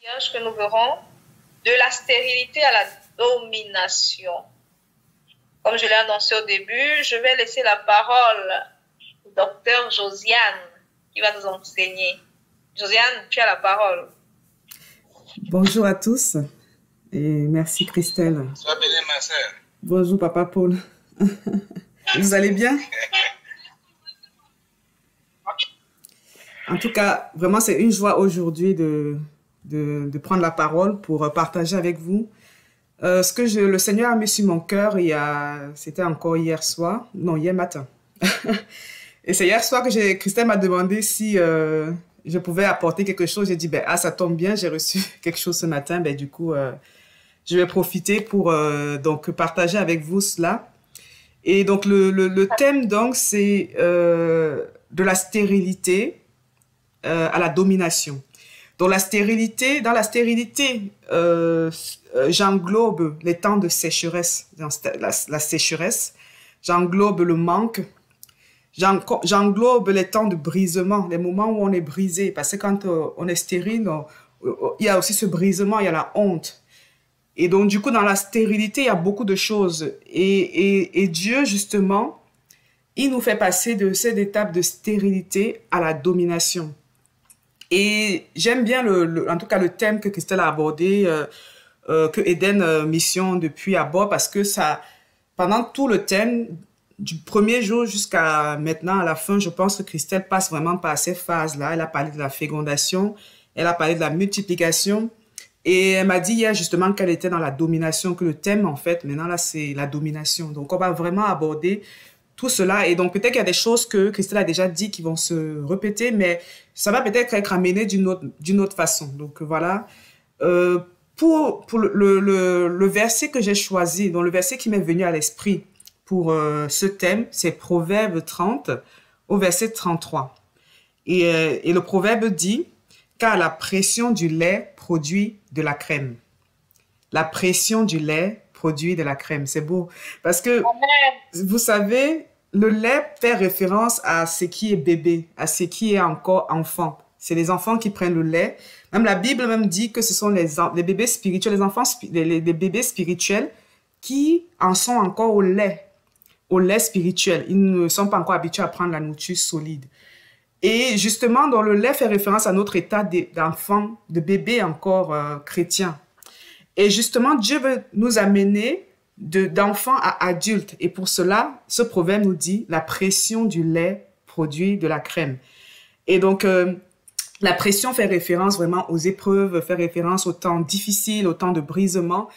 Que nous verrons de la stérilité à la domination. Comme je l'ai annoncé au début, je vais laisser la parole au docteur Josiane qui va nous enseigner. Josiane, tu as la parole. Bonjour à tous et merci Christelle. Sois bénie ma sœur. Bonjour Papa Paul. Vous allez bien? En tout cas, vraiment c'est une joie aujourd'hui de prendre la parole pour partager avec vous ce que le Seigneur a mis sur mon cœur c'était encore hier matin. Et c'est hier soir que Christelle m'a demandé si je pouvais apporter quelque chose. J'ai dit, ça tombe bien, j'ai reçu quelque chose ce matin. Du coup, je vais profiter pour donc partager avec vous cela. Et donc, le thème, donc, c'est de la stérilité à la domination. Donc, dans la stérilité, j'englobe les temps de sécheresse, la sécheresse, j'englobe le manque, j'englobe les temps de brisement, les moments où on est brisé, parce que quand on est stérile, il y a aussi ce brisement, il y a la honte. Et donc, du coup, dans la stérilité, il y a beaucoup de choses. Et Dieu, justement, il nous fait passer de cette étape de stérilité à la domination. Et j'aime bien, en tout cas, le thème que Christelle a abordé, que Eden Mission depuis aborde, parce que pendant tout le thème, du premier jour jusqu'à maintenant, à la fin, je pense que Christelle passe vraiment par ces phases-là. Elle a parlé de la fécondation, elle a parlé de la multiplication, et elle m'a dit hier justement qu'elle était dans la domination, que le thème, en fait, maintenant, là, c'est la domination. Donc, on va vraiment aborder tout cela. Et donc, peut-être qu'il y a des choses que Christelle a déjà dit qui vont se répéter, mais ça va peut-être être amené d'une autre façon. Donc, voilà. Pour le verset que j'ai choisi, donc le verset qui m'est venu à l'esprit pour ce thème, c'est Proverbe 30 au verset 33. Et le proverbe dit, « Car la pression du lait produit de la crème. » La pression du lait produit de la crème. C'est beau. Parce que, vous savez, le lait fait référence à ce qui est bébé, à ce qui est encore enfant. C'est les enfants qui prennent le lait. Même la Bible même dit que ce sont les bébés spirituels, les bébés spirituels qui en sont encore au lait spirituel. Ils ne sont pas encore habitués à prendre la nourriture solide. Et justement, dans le lait fait référence à notre état d'enfant, de bébé encore chrétien. Et justement, Dieu veut nous amener d'enfants à adultes. Et pour cela, ce proverbe nous dit, la pression du lait produit de la crème. Et donc, la pression fait référence vraiment aux épreuves, fait référence aux temps difficiles, aux temps de brisement.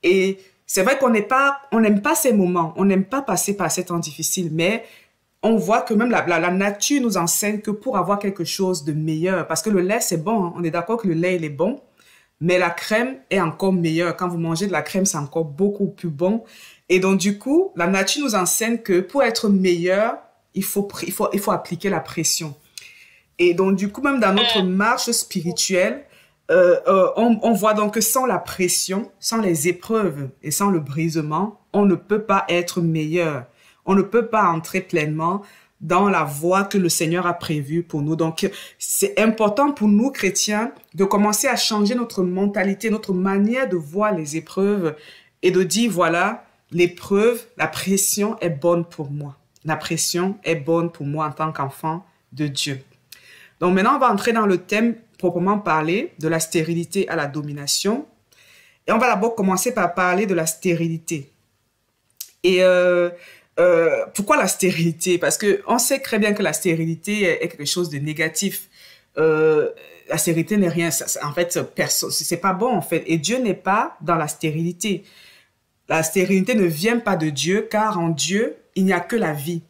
Et c'est vrai qu'on n'aime pas ces moments, on n'aime pas passer par ces temps difficiles, mais on voit que même la nature nous enseigne que pour avoir quelque chose de meilleur, parce que le lait, c'est bon, hein, on est d'accord que le lait, il est bon, mais la crème est encore meilleure. Quand vous mangez de la crème, c'est encore beaucoup plus bon. Et donc, du coup, la nature nous enseigne que pour être meilleur, il faut appliquer la pression. Et donc, du coup, même dans notre marche spirituelle, on voit donc que sans la pression, sans les épreuves et sans le brisement, on ne peut pas être meilleur. On ne peut pas entrer pleinement dans la voie que le Seigneur a prévue pour nous. Donc, c'est important pour nous, chrétiens, de commencer à changer notre mentalité, notre manière de voir les épreuves et de dire, voilà, l'épreuve, la pression est bonne pour moi. La pression est bonne pour moi en tant qu'enfant de Dieu. Donc, maintenant, on va entrer dans le thème proprement parlé de la stérilité à la domination. Et on va d'abord commencer par parler de la stérilité. Et pourquoi la stérilité? Parce qu'on sait très bien que la stérilité est quelque chose de négatif. La stérilité n'est rien. En fait, c'est pas bon, en fait. Et Dieu n'est pas dans la stérilité. La stérilité ne vient pas de Dieu, car en Dieu, il n'y a que la vie.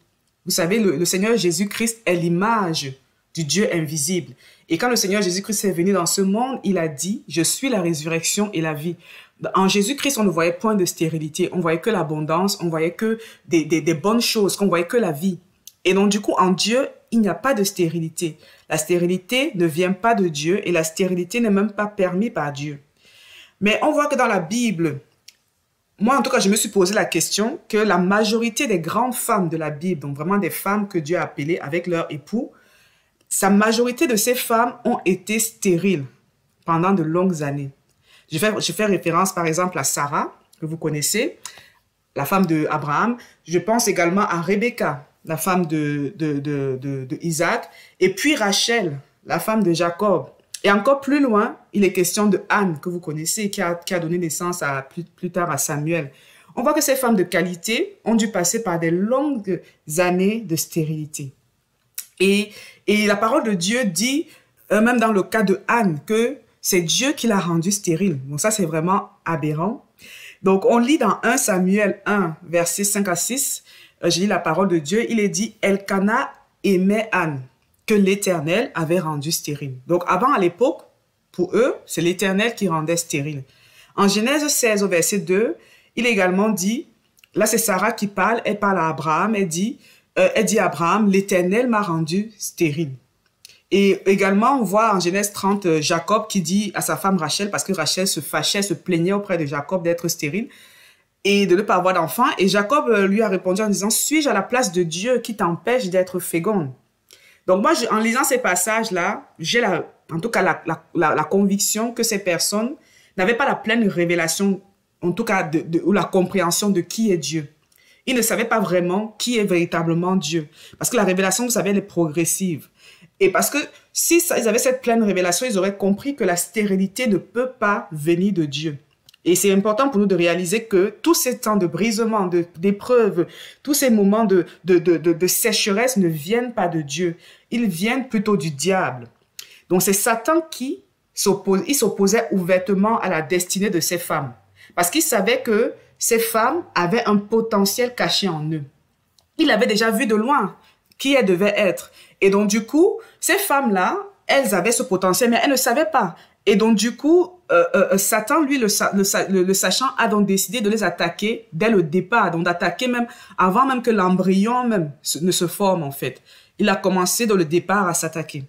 Vous savez, le Seigneur Jésus-Christ est l'image du Dieu invisible. Et quand le Seigneur Jésus-Christ est venu dans ce monde, il a dit, « Je suis la résurrection et la vie ». En Jésus-Christ, on ne voyait point de stérilité, on voyait que l'abondance, on voyait que des bonnes choses, qu'on voyait que la vie. Et donc, du coup, en Dieu, il n'y a pas de stérilité. La stérilité ne vient pas de Dieu et la stérilité n'est même pas permise par Dieu. Mais on voit que dans la Bible, moi, en tout cas, je me suis posé la question que la majorité des grandes femmes de la Bible, donc vraiment des femmes que Dieu a appelées avec leur époux, sa majorité de ces femmes ont été stériles. pendant de longues années. Je fais référence par exemple à Sarah, que vous connaissez, la femme d'Abraham. Je pense également à Rebecca, la femme de Isaac, et puis Rachel, la femme de Jacob. Et encore plus loin, il est question de Anne, que vous connaissez, qui a donné naissance plus tard à Samuel. On voit que ces femmes de qualité ont dû passer par des longues années de stérilité. Et la parole de Dieu dit, même dans le cas de Anne, que c'est Dieu qui l'a rendue stérile. Donc ça, c'est vraiment aberrant. Donc on lit dans 1 Samuel 1, versets 5 à 6, je lis la parole de Dieu, il est dit, Elkana aimait Anne, que l'Éternel avait rendue stérile. Donc avant, à l'époque, pour eux, c'est l'Éternel qui rendait stérile. En Genèse 16, au verset 2, il est également dit, là c'est Sarah qui parle, elle parle à Abraham, elle dit à Abraham, l'Éternel m'a rendu stérile. Et également, on voit en Genèse 30, Jacob qui dit à sa femme Rachel, parce que Rachel se fâchait, se plaignait auprès de Jacob d'être stérile et de ne pas avoir d'enfant. Et Jacob lui a répondu en disant, suis-je à la place de Dieu qui t'empêche d'être féconde? Donc moi, en lisant ces passages-là, j'ai en tout cas la conviction que ces personnes n'avaient pas la pleine révélation, en tout cas ou la compréhension de qui est Dieu. Ils ne savaient pas vraiment qui est véritablement Dieu. Parce que la révélation, vous savez, elle est progressive. Et parce que si ils avaient cette pleine révélation, ils auraient compris que la stérilité ne peut pas venir de Dieu. Et c'est important pour nous de réaliser que tous ces temps de brisement, d'épreuves, tous ces moments de sécheresse ne viennent pas de Dieu. Ils viennent plutôt du diable. Donc c'est Satan qui s'opposait ouvertement à la destinée de ces femmes. Parce qu'il savait que ces femmes avaient un potentiel caché en eux. Il avait déjà vu de loin qui elles devaient être. Et donc, du coup, ces femmes-là, elles avaient ce potentiel, mais elles ne savaient pas. Et donc, du coup, Satan, lui, le sachant, a donc décidé de les attaquer dès le départ. Donc, d'attaquer même avant même que l'embryon même ne se forme, en fait. Il a commencé dans le départ à s'attaquer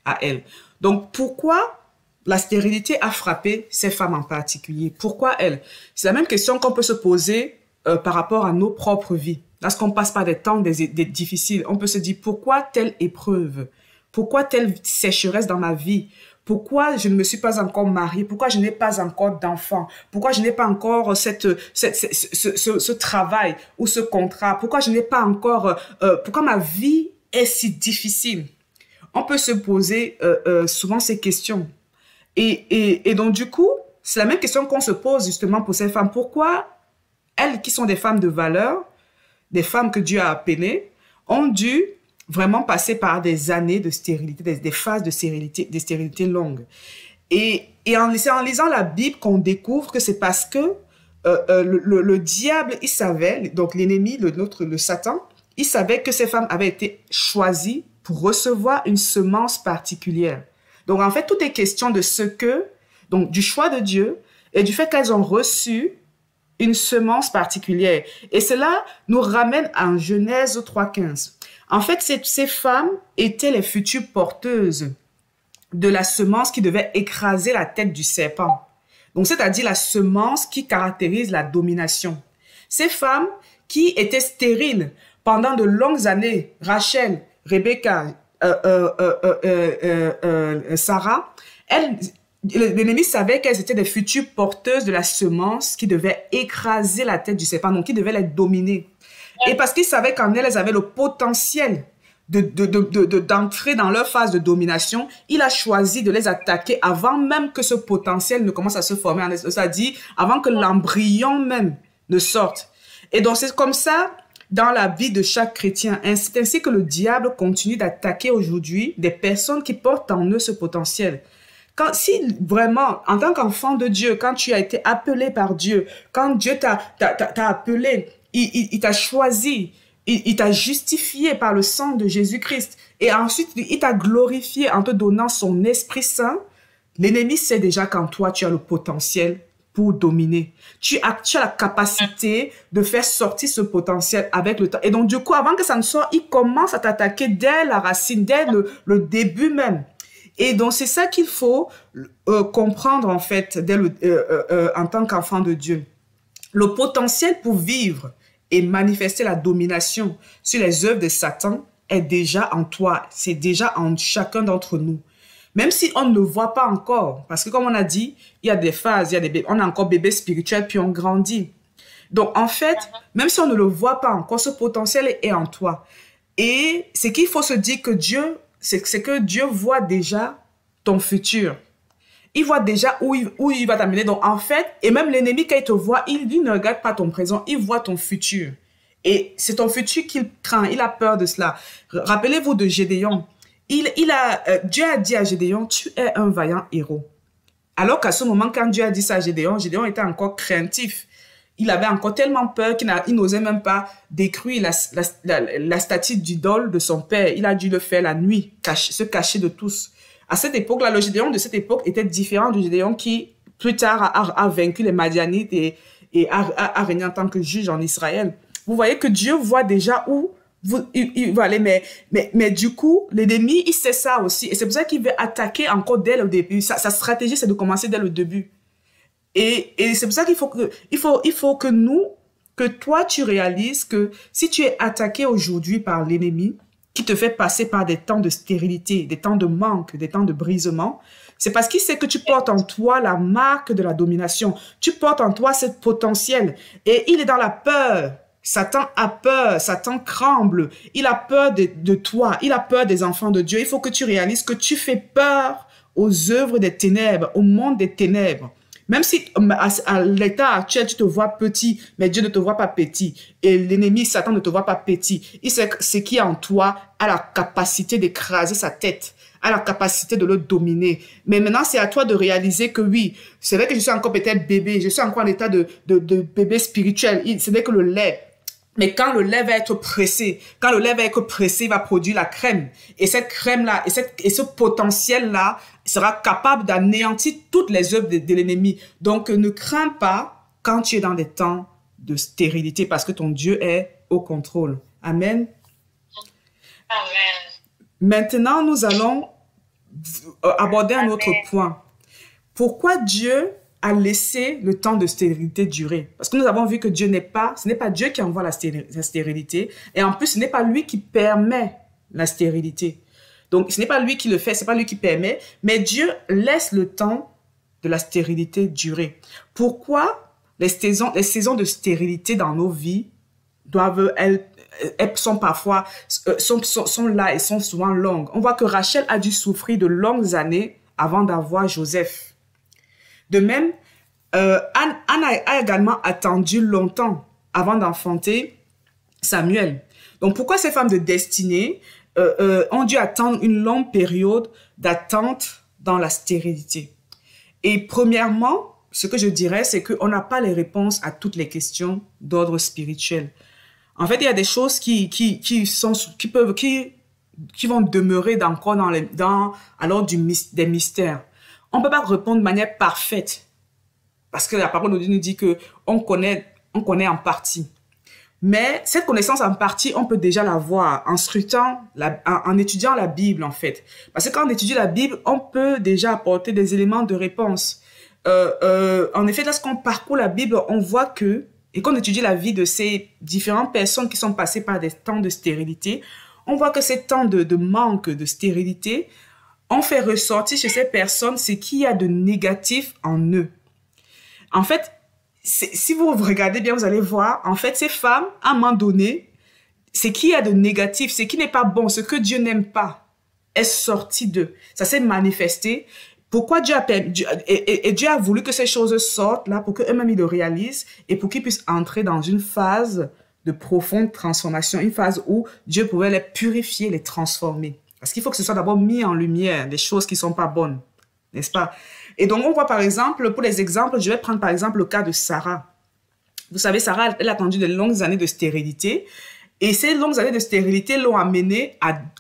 à elles. Donc, pourquoi la stérilité a frappé ces femmes en particulier? Pourquoi elles? C'est la même question qu'on peut se poser par rapport à nos propres vies. Lorsqu'on passe par des temps difficiles, on peut se dire, pourquoi telle épreuve? Pourquoi telle sécheresse dans ma vie? Pourquoi je ne me suis pas encore mariée? Pourquoi je n'ai pas encore d'enfant? Pourquoi je n'ai pas encore ce travail ou ce contrat? Pourquoi je n'ai pas encore... pourquoi ma vie est si difficile? On peut se poser souvent ces questions. Et donc, du coup, c'est la même question qu'on se pose justement pour ces femmes. Pourquoi elles, qui sont des femmes de valeur, des femmes que Dieu a appelées, ont dû vraiment passer par des années de stérilité, des phases de stérilité longues. Et en lisant la Bible qu'on découvre que c'est parce que le diable, il savait, donc l'ennemi, le Satan, il savait que ces femmes avaient été choisies pour recevoir une semence particulière. Donc en fait, tout est question de donc du choix de Dieu et du fait qu'elles ont reçu une semence particulière. Et cela nous ramène à Genèse 3,15. En fait, ces femmes étaient les futures porteuses de la semence qui devait écraser la tête du serpent. Donc, c'est-à-dire la semence qui caractérise la domination. Ces femmes qui étaient stériles pendant de longues années, Rachel, Rebecca, Sarah, l'ennemi savait qu'elles étaient des futures porteuses de la semence qui devait écraser la tête du serpent, donc qui devait les dominer. Et parce qu'il savait qu'en elles avaient le potentiel d'entrer dans leur phase de domination, il a choisi de les attaquer avant même que ce potentiel ne commence à se former, c'est-à-dire avant que l'embryon même ne sorte. Et donc c'est comme ça dans la vie de chaque chrétien. C'est ainsi que le diable continue d'attaquer aujourd'hui des personnes qui portent en eux ce potentiel. Si vraiment, en tant qu'enfant de Dieu, quand tu as été appelé par Dieu, quand Dieu t'a appelé, il t'a choisi, il t'a justifié par le sang de Jésus-Christ, et ensuite il t'a glorifié en te donnant son Esprit Saint, l'ennemi sait déjà qu'en toi tu as le potentiel pour dominer. Tu as la capacité de faire sortir ce potentiel avec le temps. Et donc du coup, avant que ça ne sorte, il commence à t'attaquer dès la racine, dès le début même. Et donc, c'est ça qu'il faut comprendre, en fait, en tant qu'enfant de Dieu. Le potentiel pour vivre et manifester la domination sur les œuvres de Satan est déjà en toi. C'est déjà en chacun d'entre nous. Même si on ne le voit pas encore. Parce que comme on a dit, il y a des phases, il y a on est encore bébé spirituel, puis on grandit. Donc, en fait, même si on ne le voit pas encore, ce potentiel est en toi. Et ce qu'il faut se dire que Dieu, c'est que Dieu voit déjà ton futur. Il voit déjà où il va t'amener. Donc, en fait, et même l'ennemi, quand il te voit, il ne regarde pas ton présent, il voit ton futur. Et c'est ton futur qu'il craint, il a peur de cela. Rappelez-vous de Gédéon. Dieu a dit à Gédéon, tu es un vaillant héros. Alors qu'à ce moment, quand Dieu a dit ça à Gédéon, Gédéon était encore craintif. Il avait encore tellement peur qu'il n'osait même pas détruire la statue d'idole de son père. Il a dû le faire la nuit, se cacher de tous. À cette époque-là, le Gédéon de cette époque était différent du Gédéon qui, plus tard, a vaincu les Madianites et a régné en tant que juge en Israël. Vous voyez que Dieu voit déjà où il va aller, mais du coup, l'ennemi, il sait ça aussi. Et c'est pour ça qu'il veut attaquer encore dès le début. Sa stratégie, c'est de commencer dès le début. Et c'est pour ça qu'il faut que toi, tu réalises que si tu es attaqué aujourd'hui par l'ennemi, qui te fait passer par des temps de stérilité, des temps de manque, des temps de brisement, c'est parce qu'il sait que tu portes en toi la marque de la domination. Tu portes en toi ce potentiel. Et il est dans la peur. Satan a peur, Satan tremble. Il a peur de toi, il a peur des enfants de Dieu. Il faut que tu réalises que tu fais peur aux œuvres des ténèbres, au monde des ténèbres. Même si à l'état actuel, tu te vois petit, mais Dieu ne te voit pas petit. Et l'ennemi, Satan, ne te voit pas petit. Il sait que ce qui est en toi a la capacité d'écraser sa tête, a la capacité de le dominer. Mais maintenant, c'est à toi de réaliser que oui, c'est vrai que je suis encore peut-être bébé, je suis encore en état de bébé spirituel. Ce n'est que le lait. Mais quand le lait va être pressé, il va produire la crème. Et cette crème-là, et ce potentiel-là sera capable d'anéantir toutes les œuvres de l'ennemi. Donc, ne crains pas quand tu es dans des temps de stérilité parce que ton Dieu est au contrôle. Amen. Amen. Maintenant, nous allons aborder un autre point. Pourquoi Dieu a laissé le temps de stérilité durer? Parce que nous avons vu que ce n'est pas Dieu qui envoie la stérilité. Et en plus, ce n'est pas lui qui permet la stérilité. Donc, ce n'est pas lui qui le fait, ce n'est pas lui qui permet. Mais Dieu laisse le temps de la stérilité durer. Pourquoi les saisons de stérilité dans nos vies elles sont parfois sont là et sont souvent longues? On voit que Rachel a dû souffrir de longues années avant d'avoir Joseph. De même, Anne a également attendu longtemps avant d'enfanter Samuel. Donc, pourquoi ces femmes de destinée ont dû attendre une longue période d'attente dans la stérilité? Et premièrement, ce que je dirais, c'est qu'on n'a pas les réponses à toutes les questions d'ordre spirituel. En fait, il y a des choses qui vont demeurer encore des mystères. On ne peut pas répondre de manière parfaite parce que la parole de Dieu nous dit qu'on connaît en partie. Mais cette connaissance en partie, on peut déjà l'avoir en étudiant la Bible, en fait. Parce que quand on étudie la Bible, on peut déjà apporter des éléments de réponse. En effet, lorsqu'on parcourt la Bible, on voit et qu'on étudie la vie de ces différentes personnes qui sont passées par des temps de stérilité, on voit que ces temps de manque, de stérilité, on fait ressortir chez ces personnes ce qu'il y a de négatif en eux. En fait, si vous regardez bien, vous allez voir, en fait, ces femmes, à un moment donné, ce qu'il y a de négatif, ce qui n'est pas bon, ce que Dieu n'aime pas, est sorti d'eux. Ça s'est manifesté. Pourquoi Dieu a voulu que ces choses sortent là, pour qu'eux-mêmes ils le réalisent et pour qu'ils puissent entrer dans une phase de profonde transformation, une phase où Dieu pouvait les purifier, les transformer. Parce qu'il faut que ce soit d'abord mis en lumière, des choses qui ne sont pas bonnes, n'est-ce pas? Et donc, on voit par exemple, pour les exemples, je vais prendre par exemple le cas de Sarah. Vous savez, Sarah, elle a attendu de longues années de stérilité. Et ces longues années de stérilité l'ont amenée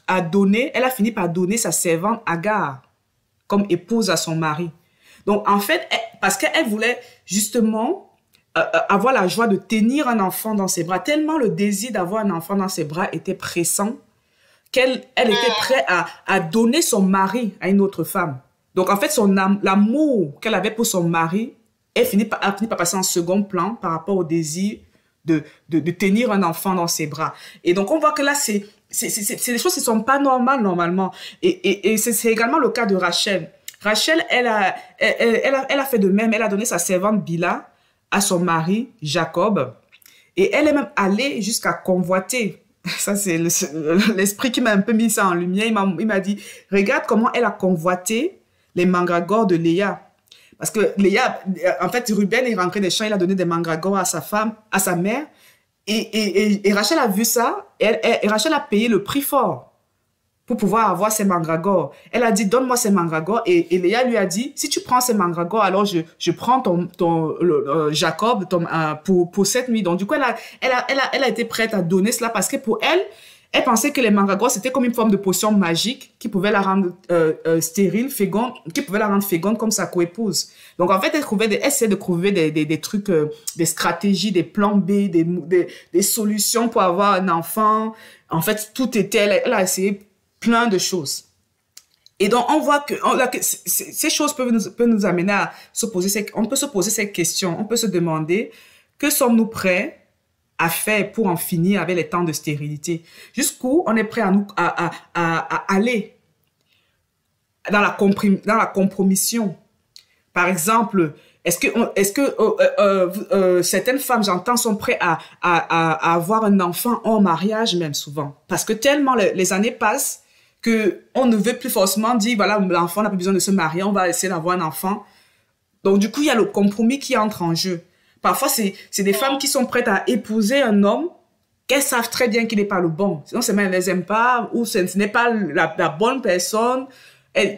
à donner, elle a fini par donner sa servante Agar comme épouse à son mari. Donc, en fait, parce qu'elle voulait justement avoir la joie de tenir un enfant dans ses bras, tellement le désir d'avoir un enfant dans ses bras était pressant, qu'elle était prête à donner son mari à une autre femme. Donc, en fait, l'amour qu'elle avait pour son mari a fini par passer en second plan par rapport au désir de tenir un enfant dans ses bras. Et donc, on voit que là, c'est des choses qui sont pas normales normalement. Et c'est également le cas de Rachel. Rachel, elle a fait de même. Elle a donné sa servante Bila à son mari Jacob. Et elle est même allée jusqu'à convoiter. Ça, c'est l'esprit qui m'a un peu mis ça en lumière. Il m'a dit, regarde comment elle a convoité les mandragores de Léa. Parce que Léa, en fait, Ruben est rentré des champs, il a donné des mandragores à sa femme, à sa mère. Et Rachel a vu ça, et Rachel a payé le prix fort pour pouvoir avoir ces mandragores. Elle a dit, donne-moi ces mandragores. Et Léa lui a dit, si tu prends ces mandragores, alors je prends Jacob pour cette nuit. Donc, du coup, elle a été prête à donner cela parce que pour elle, elle pensait que les mandragores, c'était comme une forme de potion magique qui pouvait la rendre stérile, féconde, qui pouvait la rendre féconde comme sa coépouse. Donc, en fait, elle essayait de trouver des trucs, des stratégies, des plans B, des solutions pour avoir un enfant. En fait, tout était, elle a essayé plein de choses. Et donc, on voit que ces choses peuvent nous amener à on peut se poser cette question, on peut se demander, que sommes-nous prêts à faire pour en finir avec les temps de stérilité? Jusqu'où on est prêt à aller dans la compromission? Par exemple, est-ce que certaines femmes, j'entends, sont prêtes à avoir un enfant en mariage même souvent? Parce que tellement les années passent que on ne veut plus forcément dire, voilà, l'enfant n'a plus besoin de se marier, on va essayer d'avoir un enfant. Donc, du coup, il y a le compromis qui entre en jeu. Parfois, c'est des femmes qui sont prêtes à épouser un homme qu'elles savent très bien qu'il n'est pas le bon. Sinon, c'est même, elles les aiment pas, ou ce n'est pas la bonne personne.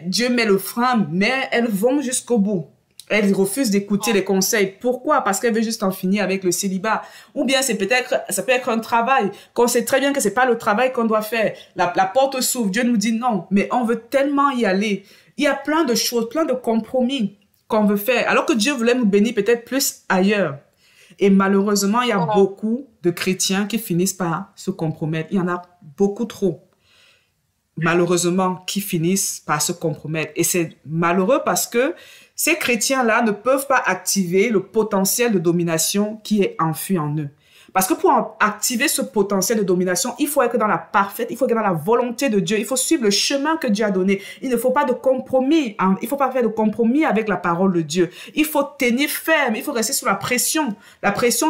Dieu met le frein, mais elles vont jusqu'au bout. Elles refusent d'écouter les conseils. Pourquoi? Parce qu'elles veulent juste en finir avec le célibat. Ou bien ça peut être un travail, qu'on sait très bien que c'est pas le travail qu'on doit faire. La porte s'ouvre, Dieu nous dit non, mais on veut tellement y aller. Il y a plein de choses, plein de compromis qu'on veut faire, alors que Dieu voulait nous bénir peut-être plus ailleurs. Et malheureusement, il y a beaucoup de chrétiens qui finissent par se compromettre. Il y en a beaucoup trop, malheureusement, qui finissent par se compromettre. Et c'est malheureux parce que ces chrétiens-là ne peuvent pas activer le potentiel de domination qui est enfui en eux. Parce que pour activer ce potentiel de domination, il faut être dans la parfaite, il faut être dans la volonté de Dieu, il faut suivre le chemin que Dieu a donné. Il ne faut pas de compromis, hein, il ne faut pas faire de compromis avec la parole de Dieu. Il faut tenir ferme, il faut rester sous la pression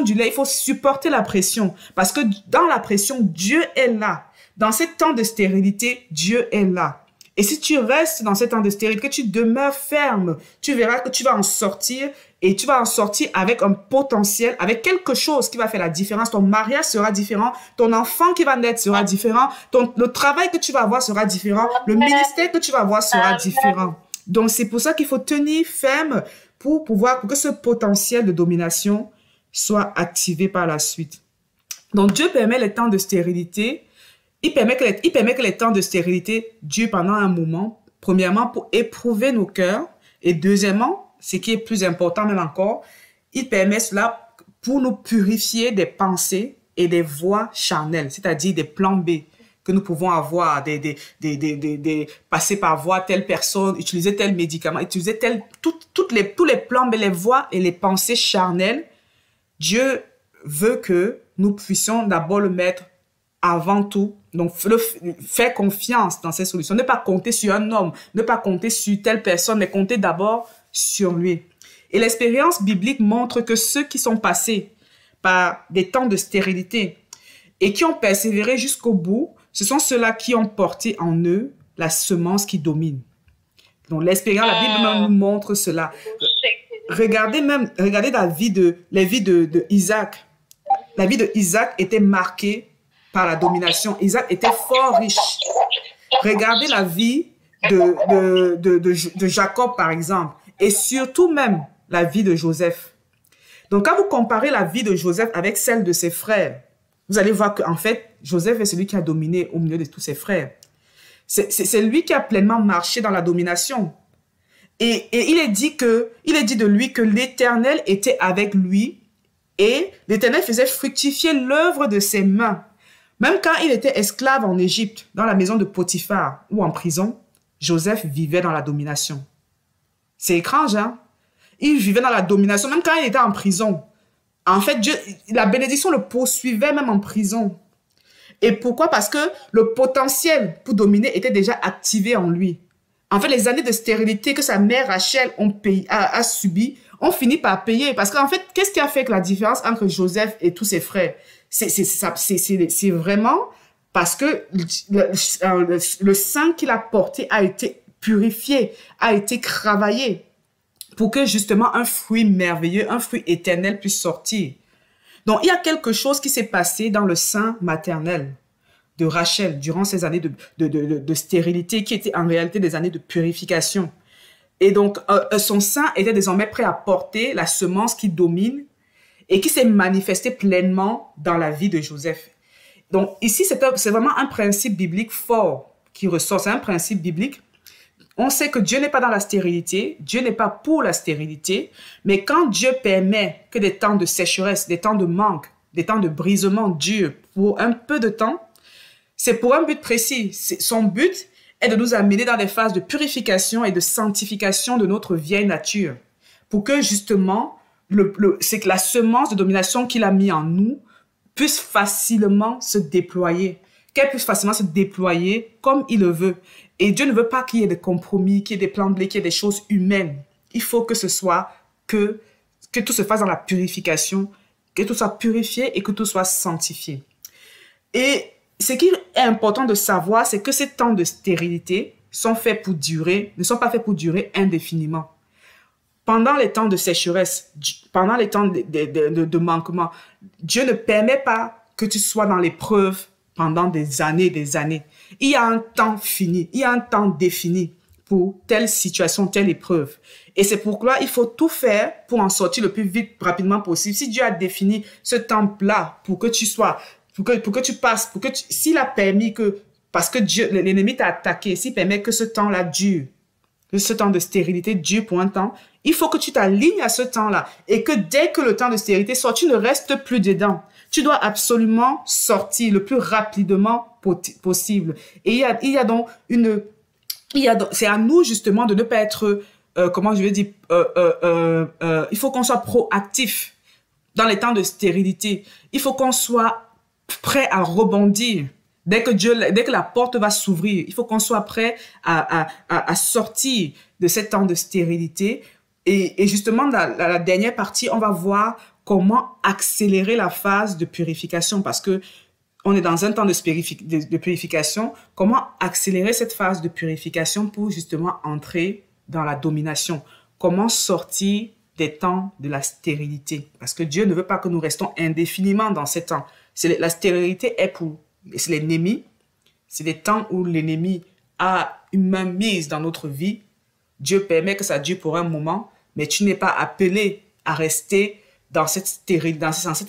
du lait, il faut supporter la pression. Parce que dans la pression, Dieu est là. Dans ces temps de stérilité, Dieu est là. Et si tu restes dans ces temps de stérilité, que tu demeures ferme, tu verras que tu vas en sortir et tu vas en sortir avec un potentiel, avec quelque chose qui va faire la différence. Ton mariage sera différent, ton enfant qui va naître sera différent, le travail que tu vas avoir sera différent, le ministère que tu vas avoir sera différent. Donc, c'est pour ça qu'il faut tenir ferme pour que ce potentiel de domination soit activé par la suite. Donc, Dieu permet les temps de stérilité. Il permet que les temps de stérilité durent pendant un moment, premièrement pour éprouver nos cœurs, et deuxièmement, ce qui est plus important même encore, il permet cela pour nous purifier des pensées et des voies charnelles, c'est-à-dire des plans B que nous pouvons avoir, passer par voie telle personne, utiliser tel médicament, utiliser tous les plans B, les voies et les pensées charnelles. Dieu veut que nous puissions d'abord le mettre avant tout. Donc, faire confiance dans ces solutions. Ne pas compter sur un homme, ne pas compter sur telle personne, mais compter d'abord sur lui. Et l'expérience biblique montre que ceux qui sont passés par des temps de stérilité et qui ont persévéré jusqu'au bout, ce sont ceux-là qui ont porté en eux la semence qui domine. Donc, l'expérience, la Bible nous montre cela. Regardez les vies de Isaac. La vie de Isaac était marquée par la domination. Isaac était fort riche. Regardez la vie de Jacob, par exemple, et surtout même la vie de Joseph. Donc, quand vous comparez la vie de Joseph avec celle de ses frères, vous allez voir qu'en fait, Joseph est celui qui a dominé au milieu de tous ses frères. C'est lui qui a pleinement marché dans la domination. Et il est dit de lui que l'Éternel était avec lui et l'Éternel faisait fructifier l'œuvre de ses mains. Même quand il était esclave en Égypte, dans la maison de Potiphar ou en prison, Joseph vivait dans la domination. C'est étrange, hein? Il vivait dans la domination, même quand il était en prison. En fait, la bénédiction le poursuivait même en prison. Et pourquoi? Parce que le potentiel pour dominer était déjà activé en lui. En fait, les années de stérilité que sa mère Rachel a subi, ont fini par payer. Parce qu'en fait, qu'est-ce qui a fait que la différence entre Joseph et tous ses frères? C'est vraiment parce que le sang qu'il a porté a été purifié, a été travaillé pour que justement un fruit merveilleux, un fruit éternel puisse sortir. Donc, il y a quelque chose qui s'est passé dans le sein maternel de Rachel durant ces années de stérilité qui étaient en réalité des années de purification. Et donc, son sein était désormais prêt à porter la semence qui domine et qui s'est manifestée pleinement dans la vie de Joseph. Donc, ici, c'est vraiment un principe biblique fort qui ressort. C'est un principe biblique. On sait que Dieu n'est pas dans la stérilité, Dieu n'est pas pour la stérilité, mais quand Dieu permet que des temps de sécheresse, des temps de manque, des temps de brisement durent pour un peu de temps, c'est pour un but précis. Son but est de nous amener dans des phases de purification et de sanctification de notre vieille nature, pour que justement, c'est que la semence de domination qu'il a mis en nous puisse facilement se déployer, qu'elle puisse facilement se déployer comme il le veut. Et Dieu ne veut pas qu'il y ait des compromis, qu'il y ait des plans B, qu'il y ait des choses humaines. Il faut que ce soit que tout se fasse dans la purification, que tout soit purifié et que tout soit sanctifié. Et ce qui est important de savoir, c'est que ces temps de stérilité sont faits pour durer, ne sont pas faits pour durer indéfiniment. Pendant les temps de sécheresse, pendant les temps de manquement, Dieu ne permet pas que tu sois dans l'épreuve pendant des années, des années. Il y a un temps fini, il y a un temps défini pour telle situation, telle épreuve. Et c'est pourquoi il faut tout faire pour en sortir le plus vite, rapidement possible. Si Dieu a défini ce temps-là pour que tu sois, pour que tu passes, s'il a permis que, parce que Dieu, l'ennemi t'a attaqué, s'il permet que ce temps-là dure, que ce temps de stérilité dure pour un temps, il faut que tu t'alignes à ce temps-là et que dès que le temps de stérilité sort, tu ne restes plus dedans. Tu dois absolument sortir le plus rapidement possible. Et il y a donc c'est à nous justement de ne pas être, comment je vais dire, il faut qu'on soit proactif dans les temps de stérilité. Il faut qu'on soit prêt à rebondir. Dès que la porte va s'ouvrir, il faut qu'on soit prêt à sortir de ce temps de stérilité. Et justement, dans la dernière partie, on va voir comment accélérer la phase de purification, parce que on est dans un temps de purification. Comment accélérer cette phase de purification pour justement entrer dans la domination? Comment sortir des temps de la stérilité? Parce que Dieu ne veut pas que nous restons indéfiniment dans ces temps. La stérilité c'est l'ennemi. C'est des temps où l'ennemi a une main mise dans notre vie. Dieu permet que ça dure pour un moment, mais tu n'es pas appelé à rester dans cet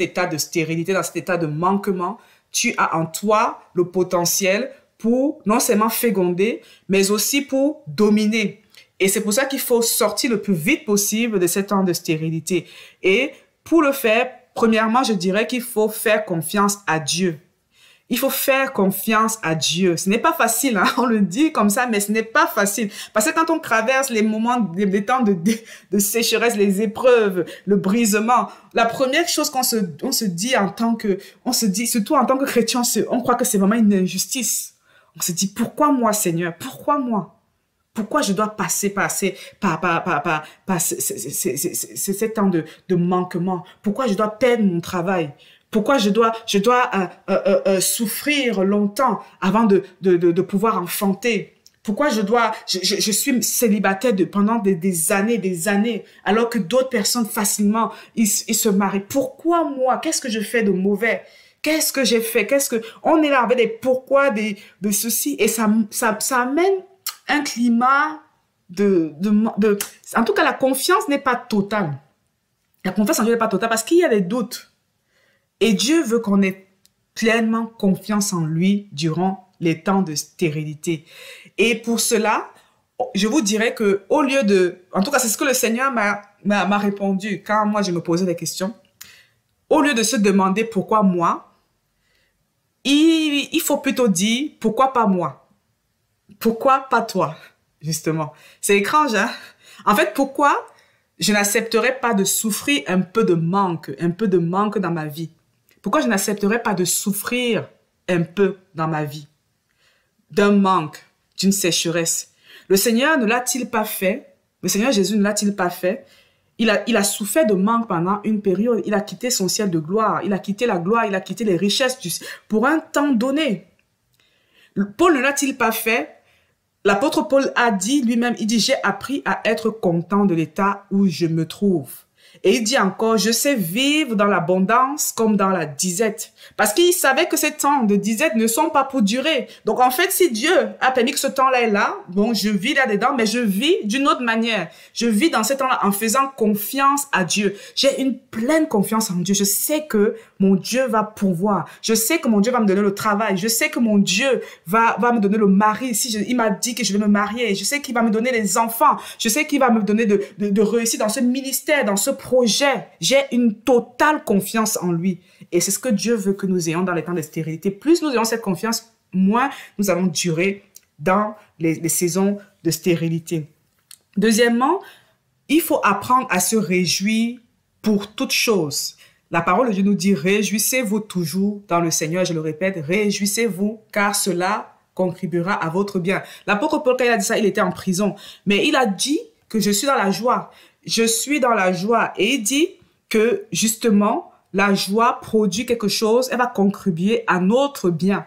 état de stérilité, dans cet état de manquement. Tu as en toi le potentiel pour non seulement féconder, mais aussi pour dominer. Et c'est pour ça qu'il faut sortir le plus vite possible de cet temps de stérilité. Et pour le faire, premièrement, je dirais qu'il faut faire confiance à Dieu. Il faut faire confiance à Dieu. Ce n'est pas facile, hein? On le dit comme ça, mais ce n'est pas facile. Parce que quand on traverse les moments, les temps de sécheresse, les épreuves, le brisement, la première chose on se dit surtout en tant que chrétien, on croit que c'est vraiment une injustice. On se dit, pourquoi moi, Seigneur? Pourquoi moi? Pourquoi je dois passer par ces temps de manquement? Pourquoi je dois perdre mon travail? Pourquoi je dois souffrir longtemps avant de pouvoir enfanter? Pourquoi je suis célibataire pendant des années, alors que d'autres personnes facilement, ils se marient? Pourquoi moi? Qu'est-ce que je fais de mauvais? Qu'est-ce que j'ai fait? On est là avec des pourquoi, de ceci, et ça amène un climat en tout cas, la confiance n'est pas totale. La confiance en Dieu n'est pas totale parce qu'il y a des doutes. Et Dieu veut qu'on ait pleinement confiance en lui durant les temps de stérilité. Et pour cela, je vous dirais que au lieu en tout cas, c'est ce que le Seigneur m'a répondu quand moi je me posais des questions. Au lieu de se demander pourquoi moi, il faut plutôt dire pourquoi pas moi? Pourquoi pas toi, justement? C'est étrange, hein? En fait, pourquoi je n'accepterais pas de souffrir un peu de manque dans ma vie? Pourquoi je n'accepterais pas de souffrir un peu dans ma vie, d'un manque, d'une sécheresse. Le Seigneur ne l'a-t-il pas fait? Le Seigneur Jésus ne l'a-t-il pas fait? Il a souffert de manque pendant une période. Il a quitté son ciel de gloire. Il a quitté la gloire. Il a quitté les richesses pour un temps donné. Paul ne l'a-t-il pas fait? L'apôtre Paul a dit lui-même, il dit, j'ai appris à être content de l'état où je me trouve. Et il dit encore, je sais vivre dans l'abondance comme dans la disette. Parce qu'il savait que ces temps de disette ne sont pas pour durer. Donc en fait, si Dieu a permis que ce temps-là est là, bon, je vis là-dedans, mais je vis d'une autre manière. Je vis dans ces temps-là en faisant confiance à Dieu. J'ai une pleine confiance en Dieu. Je sais que mon Dieu va pourvoir. Je sais que mon Dieu va me donner le travail. Je sais que mon Dieu va me donner le mari. Il m'a dit que je vais me marier. Je sais qu'il va me donner les enfants. Je sais qu'il va me donner de réussir dans ce ministère, dans ce projet. J'ai une totale confiance en lui. Et c'est ce que Dieu veut que nous ayons dans les temps de stérilité. Plus nous ayons cette confiance, moins nous allons durer dans les saisons de stérilité. Deuxièmement, il faut apprendre à se réjouir pour toutes choses. La parole de Dieu nous dit, réjouissez-vous toujours dans le Seigneur. Je le répète, réjouissez-vous car cela contribuera à votre bien. L'apôtre Paul, quand il a dit ça, il était en prison. Mais il a dit que je suis dans la joie. Je suis dans la joie. Et il dit que justement, la joie produit quelque chose, elle va contribuer à notre bien.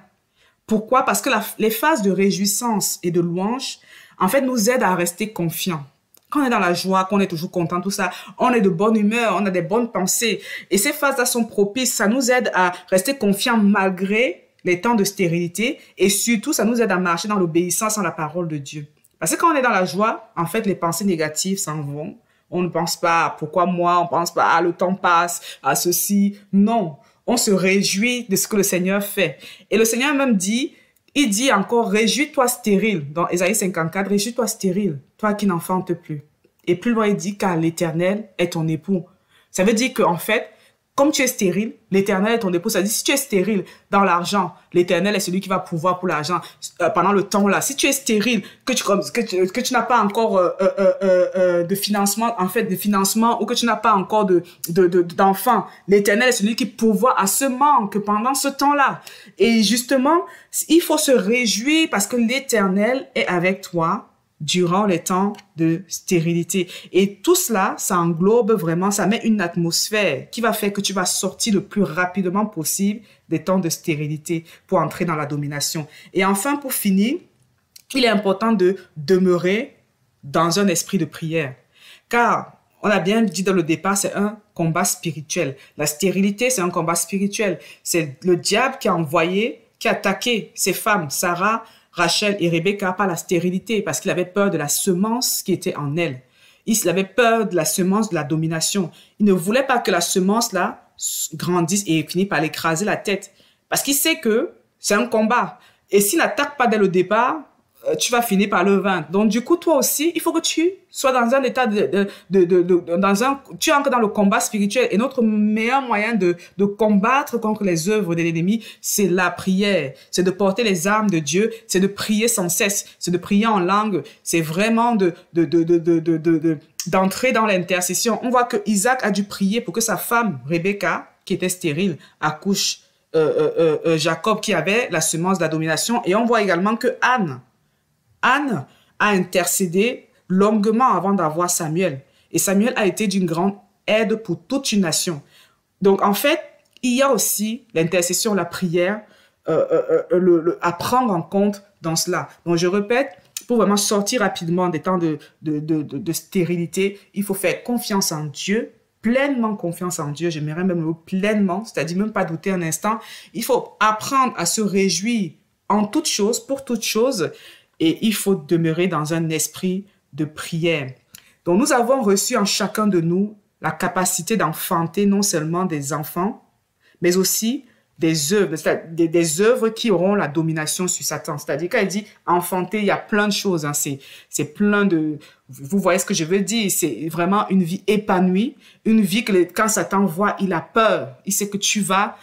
Pourquoi? Parce que les phases de réjouissance et de louange, en fait, nous aident à rester confiants. Quand on est dans la joie, qu'on est toujours content, tout ça, on est de bonne humeur, on a des bonnes pensées. Et ces phases-là sont propices, ça nous aide à rester confiants malgré les temps de stérilité. Et surtout, ça nous aide à marcher dans l'obéissance à la parole de Dieu. Parce que quand on est dans la joie, en fait, les pensées négatives s'en vont. On ne pense pas à pourquoi moi, on ne pense pas à le temps passe, à ceci. Non, on se réjouit de ce que le Seigneur fait. Et le Seigneur même dit, il dit encore, réjouis-toi stérile. Dans Ésaïe 54, réjouis-toi stérile, toi qui n'enfantes plus. Et plus loin, il dit, car l'Éternel est ton époux. Ça veut dire qu'en fait, comme tu es stérile, l'Éternel est ton époux. Ça veut dire, si tu es stérile dans l'argent, l'Éternel est celui qui va pouvoir pour l'argent pendant le temps là. Si tu es stérile, que tu n'as pas encore de financement, en fait, de financement, ou que tu n'as pas encore d'enfants, l'Éternel est celui qui pourvoit à ce manque pendant ce temps-là. Et justement, il faut se réjouir parce que l'Éternel est avec toi durant les temps de stérilité. Et tout cela, ça englobe vraiment, ça met une atmosphère qui va faire que tu vas sortir le plus rapidement possible des temps de stérilité pour entrer dans la domination. Et enfin, pour finir, il est important de demeurer dans un esprit de prière. Car, on a bien dit dans le départ, c'est un combat spirituel. La stérilité, c'est un combat spirituel. C'est le diable qui a attaqué ces femmes, Sarah, Rachel et Rebecca, par la stérilité, parce qu'il avait peur de la semence qui était en elle. Il avait peur de la semence de la domination. Il ne voulait pas que la semence-là grandisse et finisse par l'écraser la tête. Parce qu'il sait que c'est un combat. Et s'il n'attaque pas dès le départ, tu vas finir par le vaincre. Donc, du coup, toi aussi, il faut que tu sois dans un état tu entres dans le combat spirituel. Et notre meilleur moyen de combattre contre les œuvres de l'ennemi, c'est la prière. C'est de porter les armes de Dieu. C'est de prier sans cesse. C'est de prier en langue. C'est vraiment d'entrer dans l'intercession. On voit que Isaac a dû prier pour que sa femme, Rebecca, qui était stérile, accouche Jacob, qui avait la semence de la domination. Et on voit également que Anne a intercédé longuement avant d'avoir Samuel. Et Samuel a été d'une grande aide pour toute une nation. Donc, en fait, il y a aussi l'intercession, la prière, à prendre en compte dans cela. Donc, je répète, pour vraiment sortir rapidement des temps de stérilité, il faut faire confiance en Dieu, pleinement confiance en Dieu. J'aimerais même le mot pleinement, c'est-à-dire même pas douter un instant. Il faut apprendre à se réjouir en toutes choses, pour toutes choses. Et il faut demeurer dans un esprit de prière. Donc, nous avons reçu en chacun de nous la capacité d'enfanter non seulement des enfants, mais aussi des œuvres, des œuvres qui auront la domination sur Satan. C'est-à-dire, quand il dit enfanter, il y a plein de choses. Hein. C'est plein de... Vous voyez ce que je veux dire? C'est vraiment une vie épanouie, une vie que quand Satan voit, il a peur. Il sait que tu vas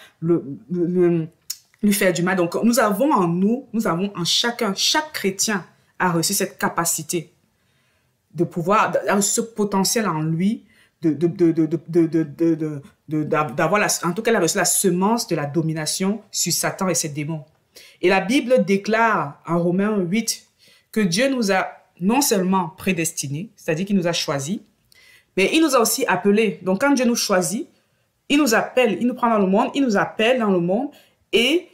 lui faire du mal. Donc, nous avons en chacun, chaque chrétien a reçu cette capacité de pouvoir, ce potentiel en lui d'avoir, en tout cas, elle a reçu la semence de la domination sur Satan et ses démons. Et la Bible déclare en Romains 8 que Dieu nous a non seulement prédestinés, c'est-à-dire qu'il nous a choisis, mais il nous a aussi appelés. Donc, quand Dieu nous choisit, il nous appelle, il nous prend dans le monde, il nous appelle dans le monde et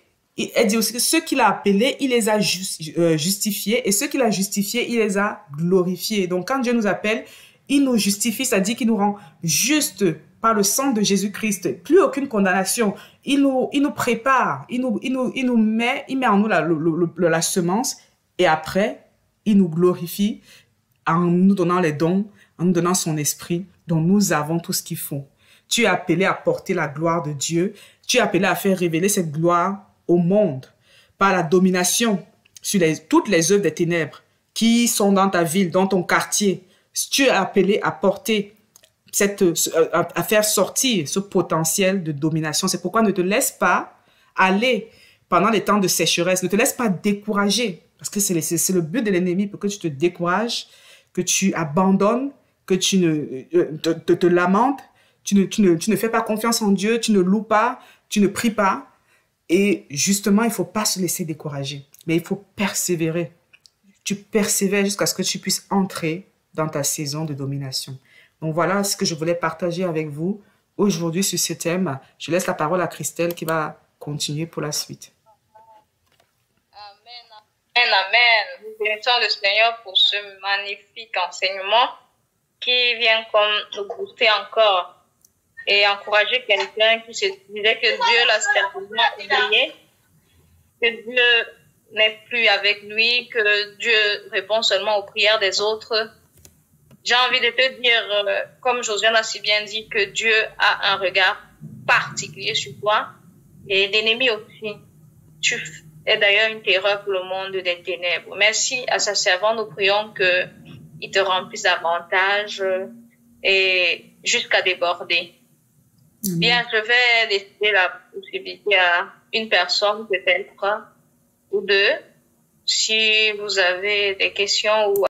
elle dit aussi que ceux qu'il a appelés, il les a justifiés et ceux qu'il a justifiés, il les a glorifiés. Donc, quand Dieu nous appelle, il nous justifie, c'est-à-dire qu'il nous rend justes par le sang de Jésus-Christ. Plus aucune condamnation. Il nous prépare, il met en nous la semence et après, il nous glorifie en nous donnant les dons, en nous donnant son esprit dont nous avons tout ce qu'il faut. Tu es appelé à porter la gloire de Dieu. Tu es appelé à faire révéler cette gloire au monde par la domination sur toutes les œuvres des ténèbres qui sont dans ta ville, dans ton quartier. Tu es appelé à porter à faire sortir ce potentiel de domination. C'est pourquoi ne te laisse pas aller pendant les temps de sécheresse. Ne te laisse pas décourager parce que c'est le but de l'ennemi pour que tu te décourages, que tu abandonnes, que tu te lamentes. Tu ne fais pas confiance en Dieu, tu ne loues pas, tu ne pries pas. Et justement, il ne faut pas se laisser décourager, mais il faut persévérer. Tu persévères jusqu'à ce que tu puisses entrer dans ta saison de domination. Donc voilà ce que je voulais partager avec vous aujourd'hui sur ce thème. Je laisse la parole à Christelle qui va continuer pour la suite. Amen, amen. Nous bénissons le Seigneur pour ce magnifique enseignement qui vient comme nous booster encore et encourager quelqu'un qui se disait que Dieu l'a certainement oublié, que Dieu n'est plus avec lui, que Dieu répond seulement aux prières des autres. J'ai envie de te dire, comme Josiane a si bien dit, que Dieu a un regard particulier sur toi et l'ennemi aussi. Tu es d'ailleurs une terreur pour le monde des ténèbres. Merci à sa servante, nous prions qu'il te remplisse davantage et jusqu'à déborder. Bien, je vais laisser la possibilité à une personne peut-être ou deux. Si vous avez des questions ou